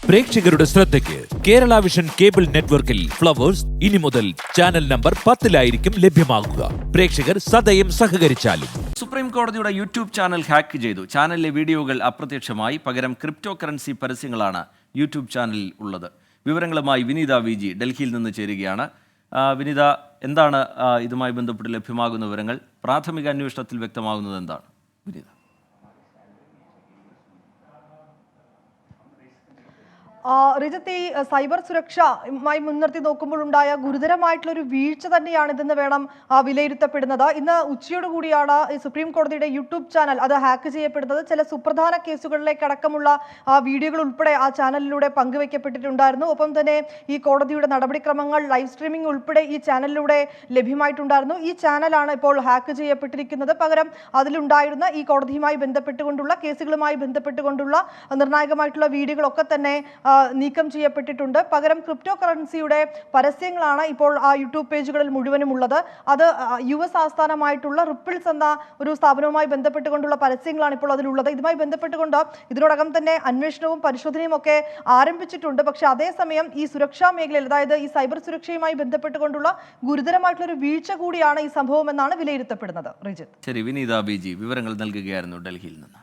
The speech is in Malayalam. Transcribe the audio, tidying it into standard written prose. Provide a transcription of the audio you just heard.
പ്രേക്ഷകരുടെ ശ്രദ്ധയ്ക്ക് കേരള വിഷൻ കേബിൾ നെറ്റ്വർക്കിൽ ഫ്ലവേഴ്സ് ഇനി മുതൽ ചാനൽ നമ്പർ 10-ലായിരിക്കും ലഭ്യമാകുക. പ്രേക്ഷകർ സദയം സഹകരിച്ചാലും. സുപ്രീം കോടതിയുടെ യൂട്യൂബ് ചാനൽ ഹാക്ക് ചെയ്തു. ചാനലിലെ വീഡിയോകൾ അപ്രത്യക്ഷമായി. പകരം ക്രിപ്റ്റോ കറൻസി പരസ്യങ്ങളാണ് യൂട്യൂബ് ചാനലിൽ ഉള്ളത്. വിവരങ്ങളുമായി വിനീത വി.ജി ഡൽഹിയിൽ നിന്ന് ചേരുകയാണ്. വിനീത, എന്താണ് ഇതുമായി ബന്ധപ്പെട്ട് ലഭ്യമാകുന്ന വിവരങ്ങൾ? പ്രാഥമിക അന്വേഷണത്തിൽ വ്യക്തമാകുന്നത് എന്താണ് വിനീത? റിജത്ത്, ഈ സൈബർ സുരക്ഷയുമായി മുൻനിർത്തി നോക്കുമ്പോഴുണ്ടായ ഗുരുതരമായിട്ടുള്ള ഒരു വീഴ്ച തന്നെയാണിതെന്ന് വേണം വിലയിരുത്തപ്പെടുന്നത്. ഇന്ന് ഉച്ചയോടുകൂടിയാണ് ഈ സുപ്രീം കോടതിയുടെ യൂട്യൂബ് ചാനൽ അത് ഹാക്ക് ചെയ്യപ്പെടുന്നത്. ചില സുപ്രധാന കേസുകളിലേക്കടക്കമുള്ള വീഡിയോകൾ ഉൾപ്പെടെ ആ ചാനലിലൂടെ പങ്കുവയ്ക്കപ്പെട്ടിട്ടുണ്ടായിരുന്നു. ഒപ്പം തന്നെ ഈ കോടതിയുടെ നടപടിക്രമങ്ങൾ ലൈവ് സ്ട്രീമിംഗ് ഉൾപ്പെടെ ഈ ചാനലിലൂടെ ലഭ്യമായിട്ടുണ്ടായിരുന്നു. ഈ ചാനലാണ് ഇപ്പോൾ ഹാക്ക് ചെയ്യപ്പെട്ടിരിക്കുന്നത്. പകരം അതിലുണ്ടായിരുന്ന ഈ കോടതിയുമായി ബന്ധപ്പെട്ടുകൊണ്ടുള്ള കേസുകളുമായി ബന്ധപ്പെട്ടുകൊണ്ടുള്ള നിർണായകമായിട്ടുള്ള വീഡിയോകളൊക്കെ തന്നെ നീക്കം ചെയ്യപ്പെട്ടിട്ടുണ്ട്. പകരം ക്രിപ്റ്റോ കറൻസിയുടെ പരസ്യങ്ങളാണ് ഇപ്പോൾ ആ യൂട്യൂബ് പേജുകളിൽ മുഴുവനും ഉള്ളത്. അത് US ആസ്ഥാനമായിട്ടുള്ള റിപ്പിൾസ് എന്ന ഒരു സ്ഥാപനവുമായി ബന്ധപ്പെട്ടുകൊണ്ടുള്ള പരസ്യങ്ങളാണ് ഇപ്പോൾ അതിലുള്ളത്. ഇതുമായി ബന്ധപ്പെട്ടുകൊണ്ട് ഇതിനോടകം തന്നെ അന്വേഷണവും പരിശോധനയും ഒക്കെ ആരംഭിച്ചിട്ടുണ്ട്. പക്ഷേ അതേസമയം ഈ സുരക്ഷാ മേഖലയിൽ, അതായത് ഈ സൈബർ സുരക്ഷയുമായി ബന്ധപ്പെട്ടുകൊണ്ടുള്ള ഗുരുതരമായിട്ടുള്ള ഒരു വീഴ്ച കൂടിയാണ് ഈ സംഭവം എന്നാണ് വിലയിരുത്തപ്പെടുന്നത്. റിജിത്ത്, ശരി, വിനീത ബി.ജി വിവരങ്ങൾ നൽകുകയായിരുന്നു ഡൽഹിയിൽ നിന്ന്.